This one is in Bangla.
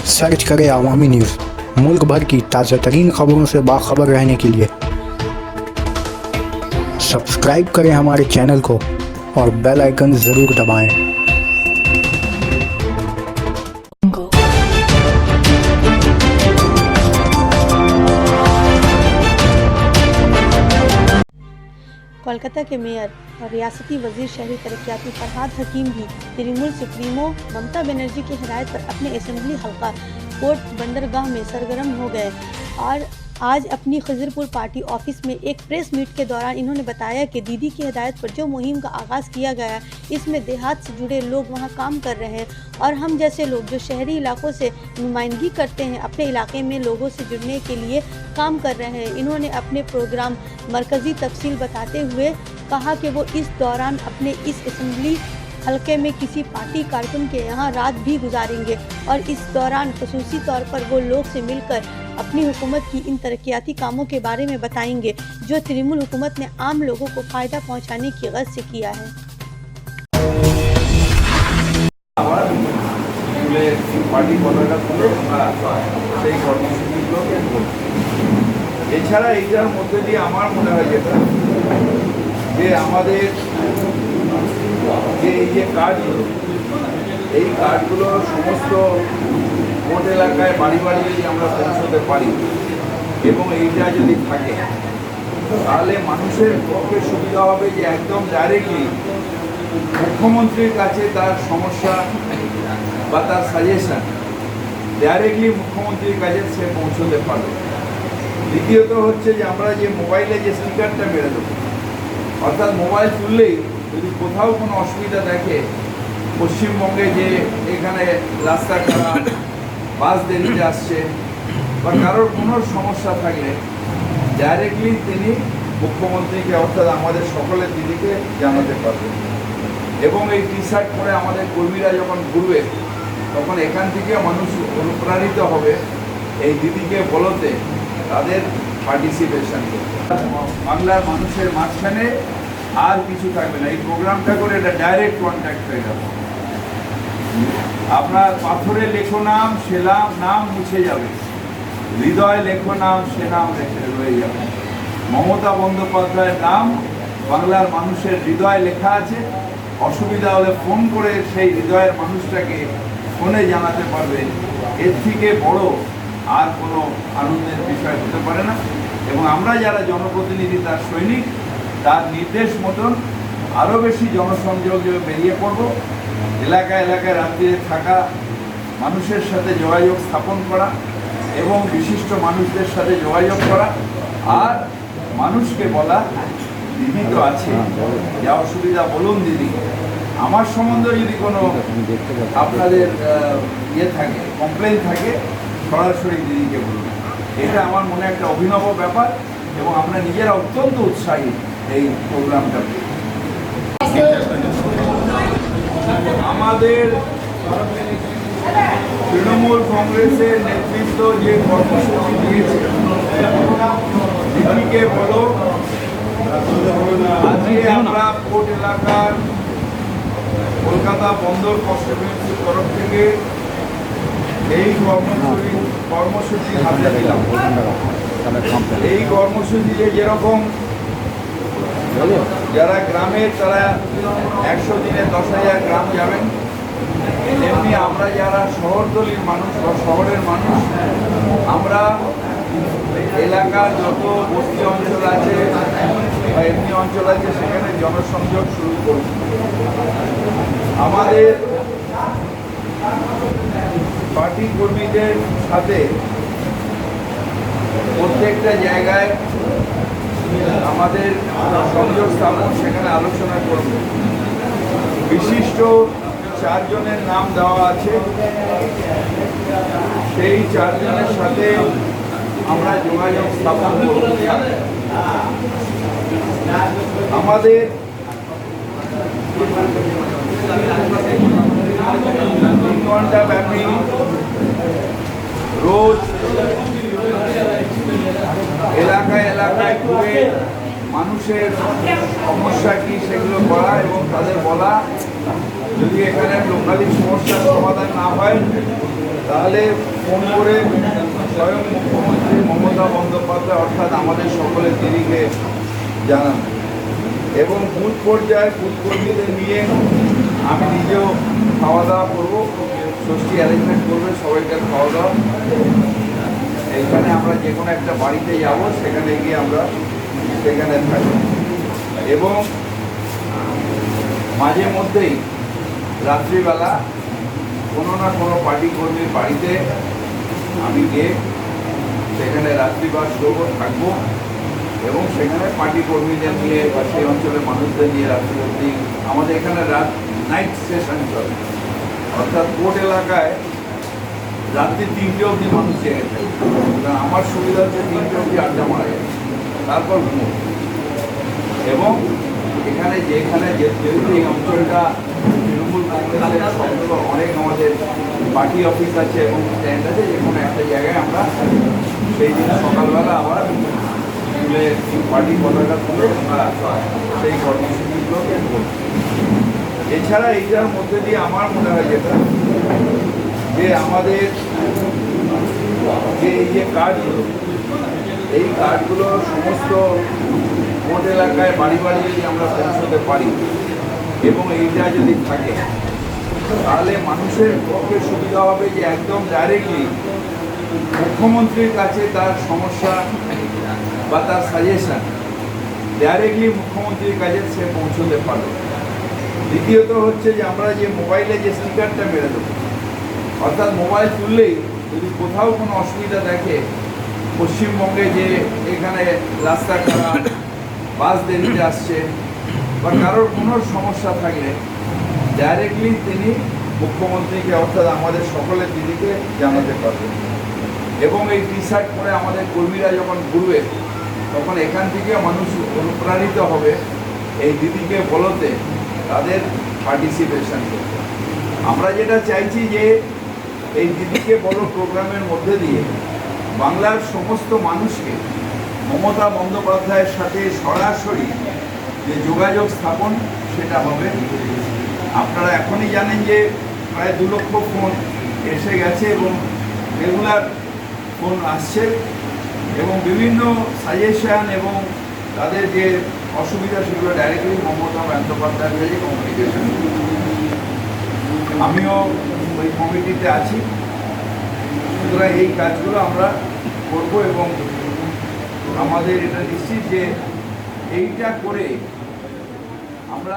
सर्च करें अवामी न्यूज़। मुल्क भर की ताज़ा तरीन खबरों से बाखबर रहने के लिए सब्सक्राइब करें हमारे चैनल को और बेल आइकन ज़रूर दबाएं। कोलकाता के मेयर और रियासती वजीर शहरी तरक्याती फरहाद हकीम भी तृणमूल सुप्रीमो ममता बनर्जी की हिदायत पर अपने असेंबली हल्का कोर्ट बंदरगाह में सरगर्म हो गए और आज अपनी खजरपुर पार्टी ऑफिस में एक प्रेस मीट के दौरान इन्होंने बताया कि दीदी की हिदायत पर जो मुहिम का आगाज़ किया गया इसमें देहात से जुड़े लोग वहां काम कर रहे हैं और हम जैसे लोग जो शहरी इलाकों से नुमाइंदगी करते हैं अपने इलाके में लोगों से जुड़ने के लिए काम कर रहे हैं। इन्होंने अपने प्रोग्राम मरकज़ी तफसील बताते हुए कहा कि वो इस दौरान अपने इस असेंबली हल्के में किसी पार्टी कारकुन के यहाँ रात भी गुजारेंगे और इस दौरान खसूसी तौर पर वो लोग से मिलकर अपनी हुकूमत की इन तरक्याती कामों के बारे में बताएंगे जो तृणमूल हुकूमत ने आम लोगों को फ़ायदा पहुँचाने की गरज से किया है। এছাড়া এইটার মধ্যে দিয়ে আমার মনে হয় যেটা যে আমাদের যে এই যে কার্ডগুলো এই কার্ডগুলো সমস্ত ভোট এলাকায় বাড়ি বাড়ি যদি আমরা পৌঁছতে পারি এবং এইটা যদি থাকে তাহলে মানুষের পক্ষে সুবিধা হবে যে একদম ডাইরেক্টলি মুখ্যমন্ত্রীর কাছে তার সমস্যা বা তার সাজেশন ডাইরেক্টলি মুখ্যমন্ত্রীর কাছে সে পৌঁছতে পারবে। দ্বিতীয়ত হচ্ছে যে আমরা যে মোবাইলে যে স্টিকারটা মেরে দেবো অর্থাৎ মোবাইল তুললেই যদি কোথাও কোনো অসুবিধা দেখে পশ্চিমবঙ্গে যে এখানে রাস্তা খারাপ বাস দেরিতে আসছে বা কারোর কোনো সমস্যা থাকলে ডাইরেক্টলি তিনি মুখ্যমন্ত্রীকে অর্থাৎ আমাদের সকলের দিদিকে জানাতে পারবেন এবং এই টি শার্ট পরে আমাদের কর্মীরা যখন ঘুরবে তখন এখান থেকে মানুষ অনুপ্রাণিত হবে এই দিদিকে বলতে তাদের পার্টিসিপেশন বাংলার মানুষের মাঝখানে আর কিছু থাকবে না। এই প্রোগ্রামটা করে এটা ডাইরেক্ট কন্ট্যাক্ট হয়ে যাবে। আপনার পাথরে লেখো নাম সে নাম মুছে যাবে, হৃদয় লেখো নাম সে নাম রয়ে যাবে। মমতা বন্দ্যোপাধ্যায়ের নাম বাংলার মানুষের হৃদয় লেখা আছে। অসুবিধা হলে ফোন করে সেই হৃদয়ের মানুষটাকে ফোনে জানাতে পারবে। এর থেকে বড় আর কোনো আনন্দের বিষয় হতে পারে না এবং আমরা যারা জনপ্রতিনিধি তার সৈনিক তার নির্দেশ মতন আরও বেশি জনসংযোগে বেরিয়ে পড়ব। এলাকায় এলাকায় রাত্রিরে থাকা, মানুষের সাথে যোগাযোগ স্থাপন করা এবং বিশিষ্ট মানুষদের সাথে যোগাযোগ করা আর মানুষকে বলা দিদি তো আছে, যা অসুবিধা বলুন দিদি। আমার সম্বন্ধে যদি কোনো আপনাদের ইয়ে থাকে কমপ্লেন থাকে সরাসরি দিদিকে বলুন। এটা আমার মনে একটা অভিনব ব্যাপার এবং আমরা নিজেরা অত্যন্ত উৎসাহী এই প্রোগ্রামটা। আমাদের তৃণমূল কংগ্রেসের নেতৃত্ব যে কর্মসূচি দিয়েছে দিদিকে বলো, আজকে আমরা কোর্ট এলাকার কলকাতা বন্দর কর্তৃপক্ষের তরফ থেকে এই কর্মসূচি হাতে দিলাম। এই কর্মসূচিতে যেরকম যারা গ্রামের তারা 100 দিনে 10,000 গ্রাম যাবেন, তেমনি আমরা যারা শহরতলির মানুষ বা শহরের মানুষ আমরা এলাকার যত বস্তি অঞ্চল আছে বা এমনি অঞ্চল আছে সেখানে জনসংযোগ শুরু করব। আমাদের পার্টি কর্মীদের সাথে প্রত্যেকটা জায়গায় আমাদের সংযোগ স্থাপন সেখানে আলোচনা করব। বিশিষ্ট 4 জনের নাম দেওয়া আছে, সেই 4 জনের সাথে আমরা যোগাযোগ স্থাপন করব। আমাদের 3 ঘন্টা ব্যাপী রোজ এলাকায় এলাকায় ঘুরে মানুষের সমস্যা কি সেগুলো করা এবং তাদের বলা যদি এখানে লোকালি সমস্যার সমাধান না হয় তাহলে ফোন করে স্বয়ং মুখ্যমন্ত্রী মমতা বন্দ্যোপাধ্যায় অর্থাৎ আমাদের সকলের দিদিকে জানান এবং বুথ পর্যায়ে বুথ কর্মীদের নিয়ে আমি নিজেও খাওয়া দাওয়া করবো, ষষ্ঠী অ্যারেঞ্জমেন্ট করবে সবাইকার খাওয়া দাওয়া। এইখানে আমরা যে কোনো একটা বাড়িতে যাব, সেখানে গিয়ে আমরা সেখানে থাকব এবং মাঝে মধ্যেই রাত্রিবেলা কোনো না কোনো পার্টি কর্মীর বাড়িতে আমি গিয়ে সেখানে রাত্রিবাস করবো, থাকবো এবং সেখানে পার্টি কর্মীদের নিয়ে বা সেই অঞ্চলের মানুষদের নিয়ে রাত্রি অবধি আমাদের এখানে নাইট সেশন চলে, অর্থাৎ কোর্ট এলাকায় রাত্রি 3টে অবধি মানুষ জেগে থাকে। কারণ আমার সুবিধা হচ্ছে 3টে অবধি আড্ডা মারা যায়, তারপর ঘুমো। এবং এখানে যেহেতু এই অঞ্চলটা তৃণমূল কংগ্রেসের সবগুলো অনেক আমাদের পার্টি অফিস আছে এবং স্ট্যান্ড আছে, যে কোনো একটা জায়গায় আমরা সেই দিন সকালবেলা আবার তুলে পার্টি পতাকা তুলে আমরা সেই কর্মসূচিগুলোকে করব। এছাড়া এইটার মধ্যে দিয়ে আমার মনে হয় যেটা যে আমাদের যে এই যে কার্ডগুলো, এই কার্ডগুলো সমস্ত ভোট এলাকায় বাড়ি বাড়ি যদি আমরা পৌঁছতে পারি এবং এইটা যদি থাকে, তাহলে মানুষের পক্ষে সুবিধা হবে যে একদম ডাইরেক্টলি মুখ্যমন্ত্রীর কাছে তার সমস্যা বা তার সাজেশন ডাইরেক্টলি মুখ্যমন্ত্রীর কাছে সে পৌঁছতে পারবে। দ্বিতীয়ত হচ্ছে যে আমরা যে মোবাইলে যে স্টিকারটা মেরে দেবো, অর্থাৎ মোবাইল তুললেই যদি কোথাও কোনো অসুবিধা দেখে, পশ্চিমবঙ্গে যে এখানে রাস্তা খারাপ, বাস দেরিতে আসছে বা কারোর কোনো সমস্যা থাকলে ডাইরেক্টলি তিনি মুখ্যমন্ত্রীকে অর্থাৎ আমাদের সকলের দিদিকে জানাতে পারবেন। এবং এই টি শার্ট পরে আমাদের কর্মীরা যখন ঘুরবে, তখন এখান থেকে মানুষ অনুপ্রাণিত হবে এই দিদিকে বলতে তাদের পার্টিসিপেশন করতে। আমরা যেটা চাইছি যে এই দিদিকে বড় প্রোগ্রামের মধ্যে দিয়ে বাংলার সমস্ত মানুষকে মমতা বন্দ্যোপাধ্যায়ের সাথে সরাসরি যে যোগাযোগ স্থাপন সেটা হবে। আপনারা এখনই জানেন যে প্রায় 2 লক্ষ ফোন এসে গেছে এবং রেগুলার ফোন আসছে এবং বিভিন্ন সাজেশন এবং তাদের যে অসুবিধা সেগুলো ডাইরেক্টলি মমতা বন্দ্যোপাধ্যায়ের কাছে কমিউনিকেশন। আমিও ওই কমিটিতে আছি, সুতরাং এই কাজগুলো আমরা করব এবং আমাদের এটা নিশ্চিত যে এইটা করে আমরা